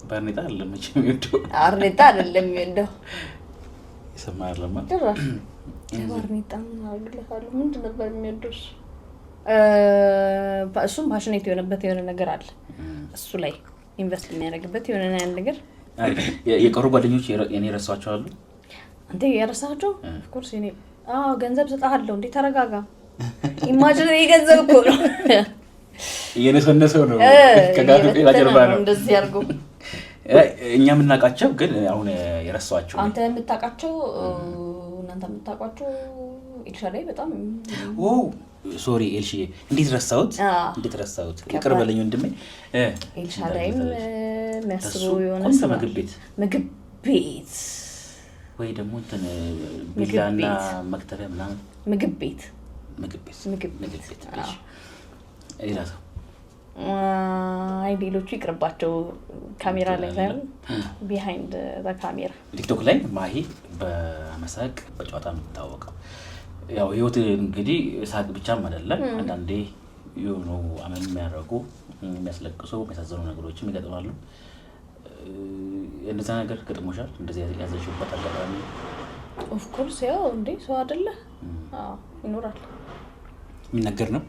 ባርኔጣ አይደለም የሚወደው ባርኔጣ አይደለም የሚወደው ይሰማል ለማ ድራሽ ባርኔጣ አርግለታለሁ ምንድነው ነበር የሚወደው እሱም ፓሽኔት የሆነበት የሆነ ነገር አለ እሱ ላይ ኢንቨስት የሚያደርግበት የሆነ ነገር የቀሩ ጓደኞች የኔ ረሳቸው አሉ አንተ የረሳቸው ኦፍ ኮርስ የኔ ገንዘብ ሰጣለሁ እንዴ ተረጋጋ ኢማጂነሪ ገንዘብ እኮ ነው የነሰነሰው ነው ከጋር ጀርባ ነው እንደዚህ ያርጉ እኛ ምናቃቸው ግን አሁን የረሳቸው አንተ የምታቃቸው እናንተ የምታቋቸው ኢልሻዳይ በጣም ሶሪ ኤልሺ እንዴት ረሳሁት ይቅር በለኝ ወንድሜ ኤልሻዳይም መስሎ የሆነ ምግብ ቤት ወይ ደግሞ እንትን ቢላና መክተቢያ ምናምን ምግብ ቤት አይላታ አይዲሎቹ ይቅርባቸው ካሜራ ላይ ሳይሆን ቢሃይንድ ዘ ካሜራ ቲክቶክ ላይ ማሂ በመሳቅ በጨዋታ የምትታወቀው ያው ህይወት እንግዲህ ሳቅ ብቻም አይደለም አንዳንዴ የሆኑ አመም የሚያደርጉ የሚያስለቅሱ የሚያሳዝኑ ነገሮችም ይገጥማሉ እንደዛ ነገር ገጥሞሻል እንደዚህ ያዘሽበት አጋጣሚ ኦፍ ኮርስ ያው እንዴ ሰው አይደለ ይኖራል የሚነገር ነው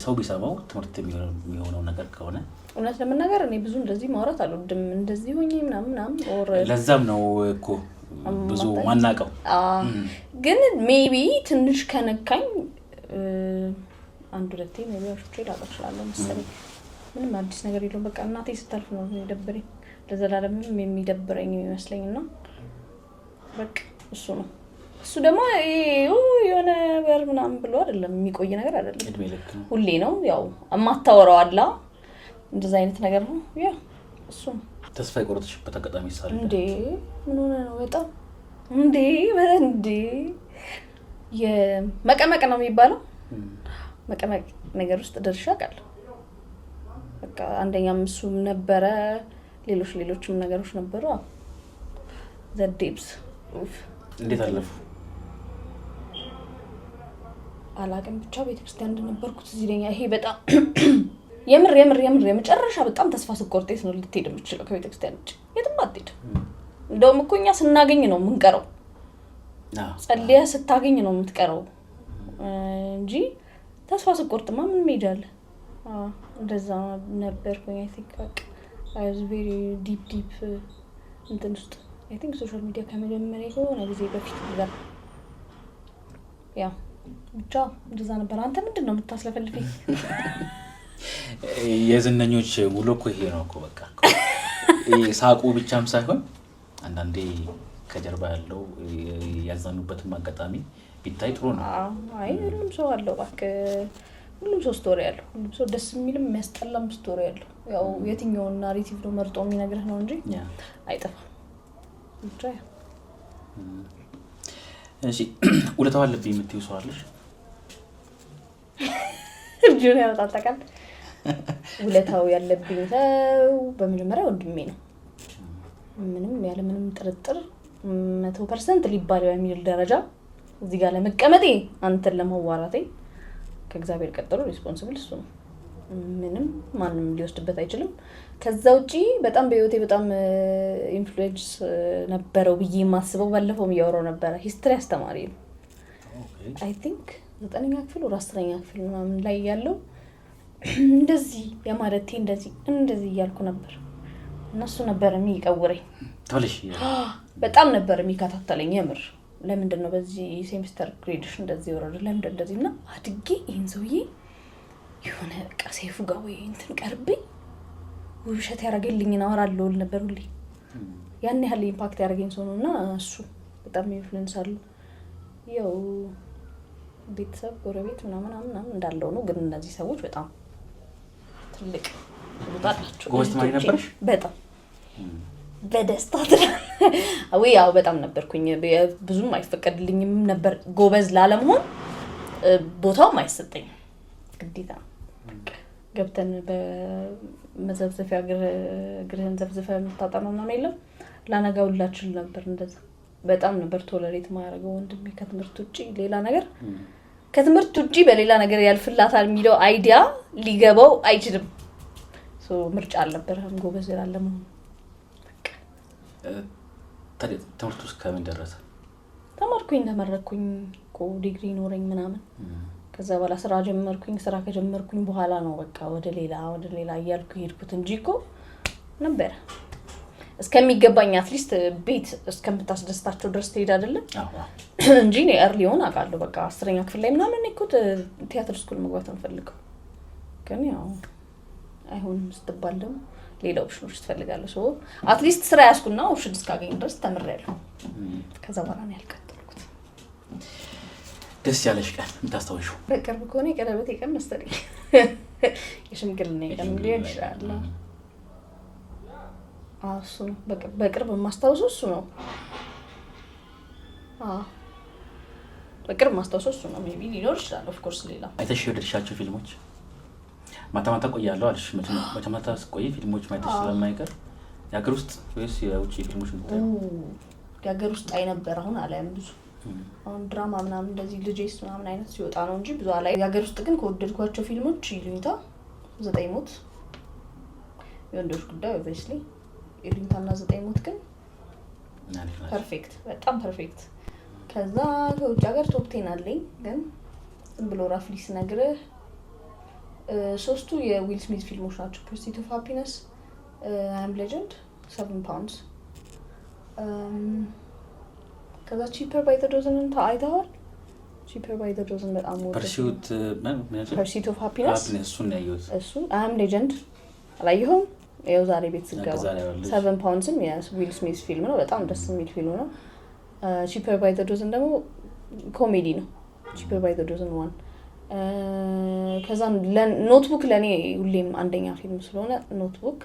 ሰው ቢሰማው ትምህርት የሚሆነው ነገር ከሆነ እውነት ለመናገር እኔ ብዙ እንደዚህ ማውራት አልወድም እንደዚህ ሆኜ ምናምን ኦር ለዛም ነው እኮ ብዙ ማናቀው ግን ሜቢ ትንሽ ከነካኝ አንድ ሁለቴ ሜቢ አውጥቼ ላቀርሻለሁ መሰለኝ ምንም አዲስ ነገር የለውም በቃ እናቴ ስታልፍ ነው የሚደብረኝ ለዘላለምም የሚደብረኝ የሚመስለኝና በቃ እሱ ነው እሱ ደግሞ የሆነ በር ምናምን ብሎ አይደለም የሚቆይ ነገር አይደለም ሁሌ ነው ያው አማታወራው አላ እንደዛ አይነት ነገር ነው ያ እሱ ተስፋ የቆረጥሽበት አጋጣሚ ሳለ እንዴ ምን ሆነ ነው? በጣም እንዴ የመቀመቅ ነው የሚባለው መቀመቅ ነገር ውስጥ ደርሻ አውቃለሁ። በቃ አንደኛም እሱም ነበረ፣ ሌሎችም ነገሮች ነበሩ። ዘዴብስ እንዴት አለፉ አላውቅም። ብቻ ቤተክርስቲያን እንደነበርኩት እዚህ ለኛ ይሄ በጣም የምር የመጨረሻ በጣም ተስፋ ስቆርጤት ነው ልትሄድ የምትችለው ከቤተክርስቲያን ውጭ የትም አትሄድም። እንደውም እኮ እኛ ስናገኝ ነው የምንቀረው፣ ጸልያ ስታገኝ ነው የምትቀረው እንጂ ተስፋ ስቆርጥማ ምን ሄዳለ። እንደዛ ነበርኩኝ። አይ ቲንክ I was very deep እንትን ውስጥ I think ሶሻል ሚዲያ ከመጀመሪያ የሆነ ጊዜ በፊት ነበር። ያ ብቻ እንደዛ ነበር። አንተ ምንድን ነው የምታስለፈልፈኝ? የዝነኞች ውሎ እኮ ይሄ ነው እኮ በቃ ሳቁ ብቻም ሳይሆን አንዳንዴ ከጀርባ ያለው ያዛኑበትም አጋጣሚ ቢታይ ጥሩ ነው። አይ ሁሉም ሰው አለው እባክህ፣ ሁሉም ሰው ስቶሪ አለው። ሁሉም ሰው ደስ የሚልም የሚያስጠላም ስቶሪ አለው። ያው የትኛውን ናሬቲቭ ነው መርጦ የሚነግርህ ነው እንጂ አይጠፋም። ብቻ እሺ ውለታው አለብኝ የምትይው ሰው አለሽ? እጁን ያወጣጣቃል። ውለታው ያለብኝ ሰው በመጀመሪያ ወንድሜ ነው። ምንም ጥርጥር 100% ሊባል በሚል ደረጃ እዚህ ጋር ለመቀመጤ አንተን ለማዋራቴ ከእግዚአብሔር ቀጥሎ ሪስፖንሲብል እሱ ነው። ምንም ማንም ሊወስድበት አይችልም። ከዛ ውጪ በጣም በህይወቴ በጣም ኢንፍሉዌንስ ነበረው ብዬ የማስበው ባለፈውም እያወራው ነበረ። ሂስትሪ አስተማሪ ነው። አይ ቲንክ 9ኛ ክፍል ወር 10ኛ ክፍል ምናምን ላይ ያለው እንደዚህ የማለቴ እንደዚህ እያልኩ ነበር እና እሱ ነበር የሚቀውረኝ። ታውልሽ በጣም ነበር የሚከታተለኝ የምር። ለምንድን ነው በዚህ ሴሚስተር ግሬድሽ እንደዚህ ወረደ? ለምንድን እንደዚህ? እና አድጌ ይሄን ሰውዬ የሆነ በቃ ሰይፉ ጋር ወይ እንትን ቀርብኝ ውብሸት ያደረገልኝን አወራለሁ ነበር ሁሌ። ያን ያህል ኢምፓክት ያደረገኝ ሰው ነውና እሱ በጣም ኢንፍሉዌንስ አለው። ያው ቤተሰብ ጎረቤት ምናምን እንዳለው ነው፣ ግን እነዚህ ሰዎች በጣም ትልቅ ወጣላችሁ። ጎስት ማን ነበርሽ? በጣም በደስታ ያው በጣም ነበርኩኝ። ብዙም አይፈቀድልኝም ነበር ጎበዝ ላለመሆን፣ ቦታውም አይሰጠኝም ግዴታ ገብተን በመዘብዘፊያ እግርህን ዘብዝፈህ የምታጠናው ነው የለም። ላነጋውላችሁ ነበር እንደዛ። በጣም ነበር ቶለሬት ማያደርገው ወንድሜ። ከትምህርት ውጪ ሌላ ነገር ከትምህርት ውጪ በሌላ ነገር ያልፍላታል የሚለው አይዲያ ሊገባው አይችልም። ምርጫ አልነበረም ጎበዝ ላለመሆን። ትምህርት ውስጥ ከምን ደረሰ? ተመረኩኝ እኮ ዲግሪ ኖረኝ ምናምን። ከዛ በኋላ ስራ ጀመርኩኝ። ስራ ከጀመርኩኝ በኋላ ነው በቃ ወደ ሌላ እያልኩ ሄድኩት እንጂ እኮ ነበር እስከሚገባኝ አትሊስት ቤት እስከምታስደስታቸው ድረስ ትሄድ አይደለም እንጂ እኔ early on አውቃለሁ። በቃ 10ኛ ክፍል ላይ ምናምን እኮ ቲያትር ስኩል መግባት እንፈልገው፣ ግን ያው አይሆንም ስትባል ደግሞ ሌላ ኦፕሽኖች ትፈልጋለህ። ሶ አትሊስት ስራ ያስኩና ኦፕሽን እስካገኝ ድረስ ተምሬያለሁ። ከዛ በኋላ ነው ያልቀጠልኩት። ደስ ያለሽ ቀን የምታስታውሺው? በቅርብ ከሆነ የቀለበት ቀን መሰለኝ የሽምግልና ቀን ሊሆን ይችላል። እሱ ነው በቅርብ የማስታውሰው እሱ ነው። በቅርብ የማስታውሰው እሱ ነው። ሜቢ ሊኖር ይችላል ኦፍ ኮርስ ሌላ። አይተሽ የወደድሻቸው ፊልሞች? ማታ ቆያለሁ አልሽ። ማታ ቆይ ፊልሞች ማይተሽ ስለማይቀር የሀገር ውስጥ ወይስ የውጭ ፊልሞች ነው? የሀገር ውስጥ አይ ነበር። አሁን አላየም ብዙ። አሁን ድራማ ምናምን እንደዚህ ልጄስ ምናምን አይነት ሲወጣ ነው እንጂ ብዙ አላየም። የሀገር ውስጥ ግን ከወደድኳቸው ፊልሞች ይሉኝታ፣ 9 ሞት፣ የወንዶች ጉዳይ ኦብቪየስሊ ይሉኝታና 9 ሞት ግን ፐርፌክት፣ በጣም ፐርፌክት። ከዛ ከውጭ ሀገር ቶፕ 10 አለኝ፣ ግን ዝም ብሎ ራፍሊ ስነግርህ 3ቱ የዊል ስሚት ፊልሞች ናቸው። ፐርሱት ኦፍ ሃፒነስ፣ አይ አም ሌጀንድ፣ 7 ፓውንድስ። ከዛ ቺፐር ባይ ዘ ዶዘን አይተኸዋል? ቺፐር ባይ ዘ ዶዘን በጣም ወደ ፐርሱት ኦፍ ሃፒነስ እሱን ነው ያየሁት። እሱ አይ አም ሌጀንድ አላየኸውም? ያው ዛሬ ቤት ስገባ 7 ፓውንድስም የዊል ስሚት ፊልም ነው። በጣም ደስ የሚል ፊልም ነው። ቺፐር ባይ ዘ ዶዘን ደግሞ ኮሜዲ ነው። ቺፐር ባይ ዘ ዶዘን 1። ከዛ ኖትቡክ ለኔ ሁሌም አንደኛ ፊልም ስለሆነ ኖትቡክ።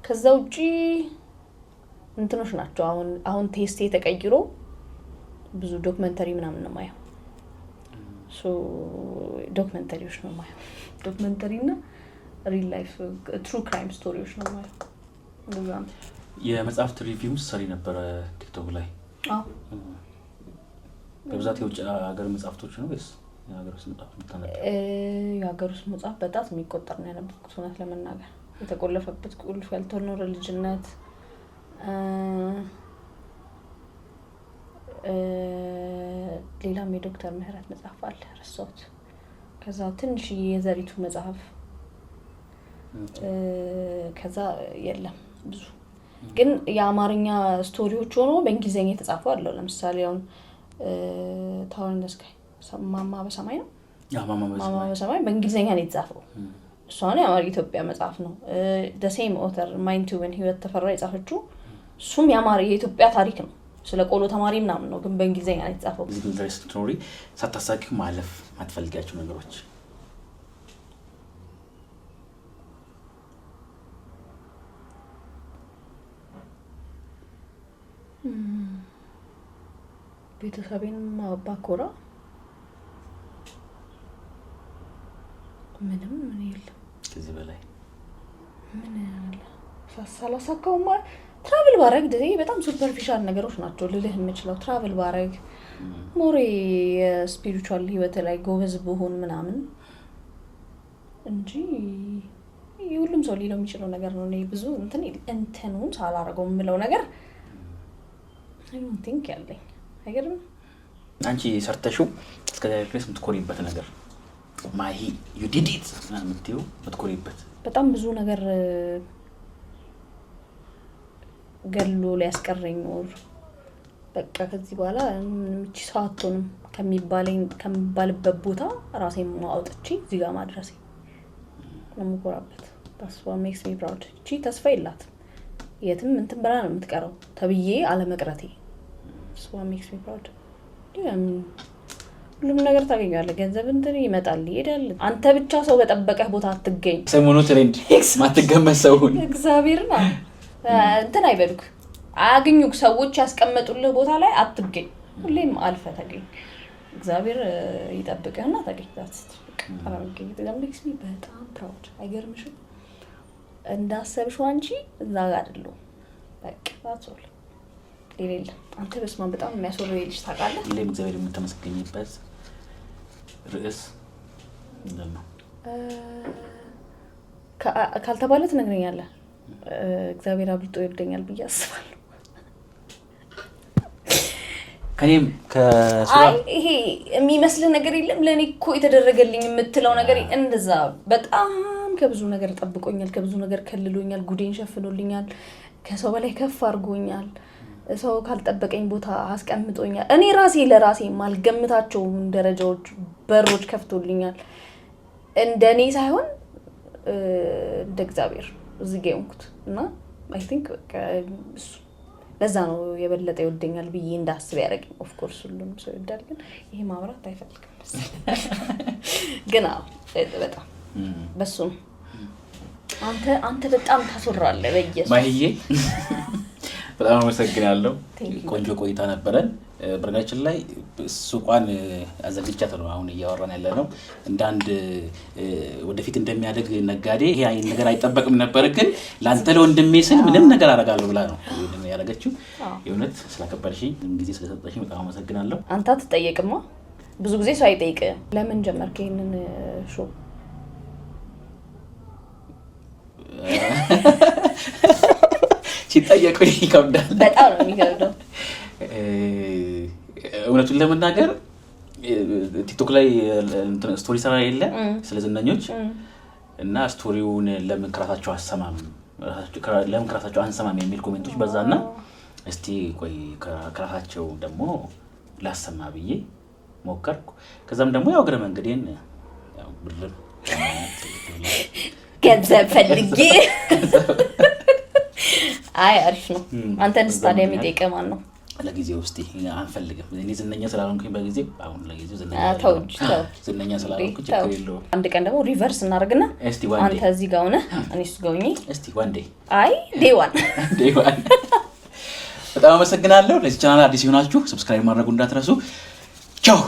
ከዛ ውጪ እንትኖች ናቸው አሁን ቴስቴ ተቀይሮ ብዙ ዶክመንተሪ ምናምን ነው ማየው ዶክመንተሪዎች ነው ማየው ዶክመንተሪ እና ሪል ላይፍ ትሩ ክራይም ስቶሪዎች ነው ማየው እንደዛ የመጽሐፍት ሪቪው ሰሪ ነበር ቲክቶክ ላይ በብዛት የውጭ ሀገር መጽሐፍቶች ነው ወይስ የሀገር ውስጥ መጽሐፍት የሀገር ውስጥ መጽሐፍ በጣም የሚቆጠር ነው ያነበብኩት እውነት ለመናገር የተቆለፈበት ቁልፍ ያልተኖረ ልጅነት ሌላም የዶክተር ምህረት መጽሐፍ አለ ረሳሁት ከዛ ትንሽ የዘሪቱ መጽሐፍ ከዛ የለም ብዙ ግን የአማርኛ ስቶሪዎች ሆኖ በእንግሊዘኛ የተጻፉ አለ ለምሳሌ አሁን ታወር ኢን ዘ ስካይ ማማ በሰማይ ነው ማማ በሰማይ በእንግሊዘኛ ነው የተጻፈው እሷን የአማርኛ ኢትዮጵያ መጽሐፍ ነው the same author ማይንድ ቱ when ህይወት ተፈራ የጻፈችው እሱም የአማርኛ የኢትዮጵያ ታሪክ ነው ስለ ቆሎ ተማሪ ምናምን ነው ግን በእንግሊዘኛ ነው የተጻፈው እዚህ ድረስ ስቶሪ ሳታሳቂ ማለፍ ማትፈልጋቸው ነገሮች ቤተሰቤን ማባኮራ ምንም ምን የለም ከዚህ በላይ ምን አለ ሳላሳካውማ ትራቭል ባረግ ደይ በጣም ሱፐርፊሻል ነገሮች ናቸው ልልህ የምችለው ትራቭል ባረግ ሞሬ ስፒሪቹዋል ህይወት ላይ ጎበዝ በሆን ምናምን እንጂ ሁሉም ሰው ሊለው የሚችለው ነገር ነው እኔ ብዙ እንትኑን ሳላረገው የምለው ነገር I don't think ያለኝ አይገርም አንቺ ሰርተሽው እስከዛ ድረስ የምትኮሪበት ነገር ማሂ you did it ምትዩ የምትኮሪበት በጣም ብዙ ነገር ገሎ ሊያስቀረኝ ነው በቃ ከዚህ በኋላ ምንጭ ሰዓቱንም ከሚባልበት ቦታ ራሴን ማውጣቼ እዚህ ጋር ማድረሴ ነው የምኮራበት that's what makes me proud እቺ ተስፋ ይላት የትም እንትን ብራ ነው የምትቀረው ተብዬ አለመቅረቴ that's what makes me proud ሁሉም ነገር ታገኛለህ ገንዘብ እንትን ይመጣል ይሄዳል አንተ ብቻ ሰው በጠበቀህ ቦታ አትገኝ ሰሞኑ ትሬንድ ማትገመት ሰውን እግዚአብሔርና እንትን አይበልክ አያገኙክ ሰዎች ያስቀመጡልህ ቦታ ላይ አትገኝ ሁሌም አልፈ ተገኝ እግዚአብሔር ይጠብቅህና ተገኝ that's አራገኝ that makes me በጣም proud አይገርምሽም እንዳሰብሽው አንቺ እዛ ጋር አይደለም በቃ that's all ሌላ አንተ በስማ በጣም የሚያስወርው ልጅ ታውቃለህ ሌላ እግዚአብሔር የምትመስገኝበት ርዕስ እንደምን ካልተባለ ትነግረኛለህ እግዚአብሔር አብልጦ ይወደኛል ብዬ አስባለሁ ከኔም ከሱራ ይሄ የሚመስል ነገር የለም ለኔ እኮ የተደረገልኝ የምትለው ነገር እንደዛ በጣም ከብዙ ነገር ጠብቆኛል ከብዙ ነገር ከልሎኛል ጉዴን ሸፍኖልኛል ከሰው በላይ ከፍ አድርጎኛል ሰው ካልጠበቀኝ ቦታ አስቀምጦኛል እኔ ራሴ ለራሴ ማልገምታቸው ደረጃዎች በሮች ከፍቶልኛል እንደኔ ሳይሆን እንደ እግዚአብሔር እዚህ ጋር እንኩት እና I think ለዛ ነው የበለጠ ይወደኛል ብዬ እንዳስብ ያደረገኝ ኦፍ ኮርስ ሁሉም ሰው ይወዳል ግን ይሄ ማብራት አይፈልግም ግን በጣም በሱ አንተ በጣም ታስወራለህ በየሱ ማሂዬ በጣም አመሰግናለሁ ቆንጆ ቆይታ ነበረን በርጋችን ላይ ሱቋን አዘግጃት ነው አሁን እያወራን ያለ ነው እንዳንድ ወደፊት እንደሚያደግ ነጋዴ ይሄ አይን ነገር አይጠበቅም ነበር ግን ላንተ ለወንድሜ ስል ምንም ነገር አደርጋለሁ ብላ ነው ያደረገችው የእውነት ስለከበርሽኝ ጊዜ ስለሰጠሽኝ በጣም አመሰግናለሁ አንተ አትጠየቅማ ብዙ ጊዜ ሰው አይጠይቅም ለምን ጀመርክ ይሄንን ሾው ሲጠየቁኝ ይከብዳል በጣም ነው የሚከብደው እውነቱን ለመናገር ቲክቶክ ላይ ስቶሪ ሰራ የለ ስለ ዝነኞች እና ስቶሪውን ለምን ክራታቸው አንሰማም የሚል ኮሜንቶች በዛና እስቲ ቆይ ክራታቸው ደግሞ ላሰማ ብዬ ሞከርኩ ከዛም ደግሞ ያው ግረ መንገዴን ያው ብር ገንዘብ ፈልጌ አይ አሪፍ ነው አንተን ስታዲየም ይጠይቀ ማን ነው ለጊዜው እስቲ አንፈልግም እኔ ዝነኛ ስላልሆንኩኝ በጊዜው አሁን ለጊዜው ዝነኛ ስላልሆንኩኝ ችግር የለውም አንድ ቀን ደግሞ ሪቨርስ እናደርግና አንተ እዚህ ጋር ሆነ እኔ እሱ ጋር ሆኜ እስቲ ዋን ዴይ አይ ዴይ ዋን በጣም አመሰግናለሁ ለዚህ ቻናል አዲስ ይሆናችሁ ሰብስክራይብ ማድረጉ እንዳትረሱ ቻው